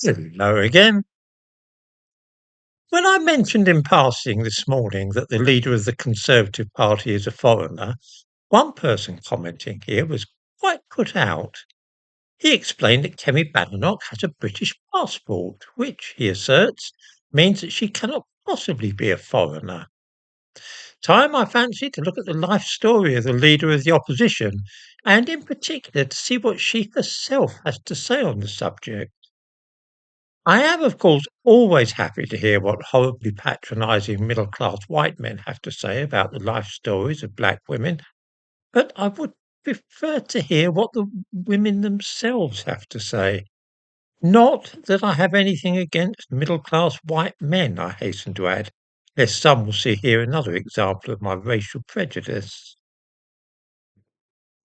Hello again. When I mentioned in passing this morning that the leader of the Conservative Party is a foreigner, one person commenting here was quite put out. He explained that Kemi Badenoch has a British passport, which, he asserts, means that she cannot possibly be a foreigner. Time I fancy to look at the life story of the leader of the opposition, and in particular to see what she herself has to say on the subject. I am, of course, always happy to hear what horribly patronising middle-class white men have to say about the life stories of black women, but I would prefer to hear what the women themselves have to say. Not that I have anything against middle-class white men, I hasten to add, lest some will see here another example of my racial prejudice.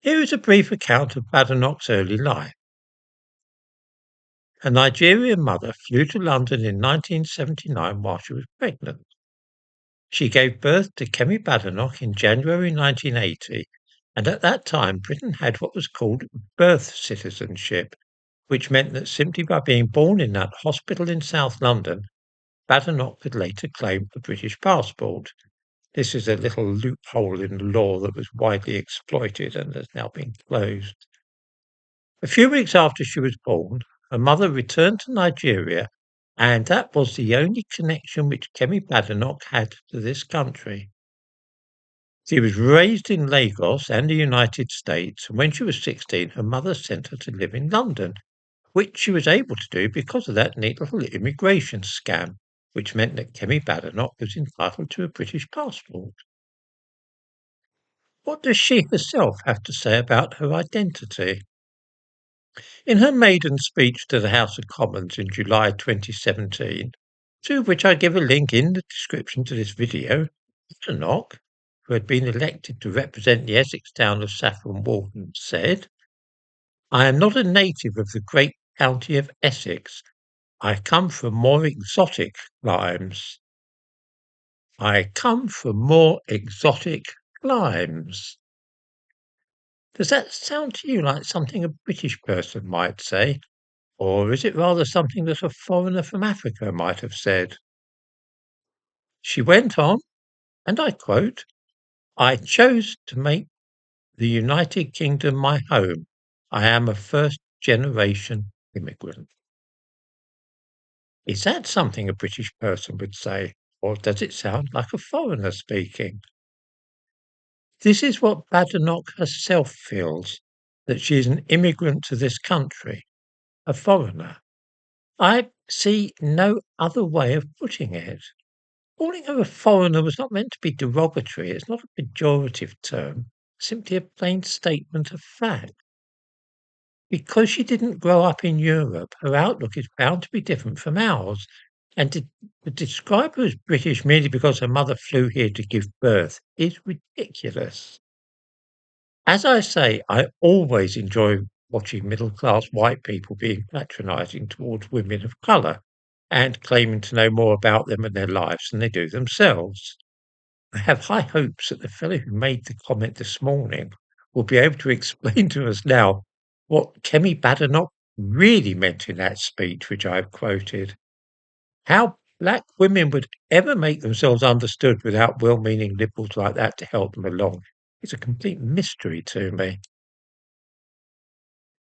Here is a brief account of Badenoch's early life. A Nigerian mother flew to London in 1979 while she was pregnant. She gave birth to Kemi Badenoch in January 1980, and at that time Britain had what was called birth citizenship, which meant that simply by being born in that hospital in South London, Badenoch could later claim a British passport. This is a little loophole in the law that was widely exploited and has now been closed. A few weeks after she was born, her mother returned to Nigeria, and that was the only connection which Kemi Badenoch had to this country. She was raised in Lagos and the United States, and when she was 16, her mother sent her to live in London, which she was able to do because of that neat little immigration scam, which meant that Kemi Badenoch was entitled to a British passport. What does she herself have to say about her identity? In her maiden speech to the House of Commons in July 2017, to which I give a link in the description to this video, Badenoch, who had been elected to represent the Essex town of Saffron Walden, said, "I am not a native of the great county of Essex. I come from more exotic climes. I come from more exotic climes." Does that sound to you like something a British person might say? Or is it rather something that a foreigner from Africa might have said? She went on, and I quote, "I chose to make the United Kingdom my home. I am a first-generation immigrant." Is that something a British person would say, or does it sound like a foreigner speaking? This is what Badenoch herself feels, that she is an immigrant to this country, a foreigner. I see no other way of putting it. Calling her a foreigner was not meant to be derogatory. It's not a pejorative term, simply a plain statement of fact. Because she didn't grow up in Europe, her outlook is bound to be different from ours. And to describe her as British merely because her mother flew here to give birth is ridiculous. As I say, I always enjoy watching middle-class white people being patronising towards women of colour and claiming to know more about them and their lives than they do themselves. I have high hopes that the fellow who made the comment this morning will be able to explain to us now what Kemi Badenoch really meant in that speech which I have quoted. How black women would ever make themselves understood without well-meaning liberals like that to help them along is a complete mystery to me.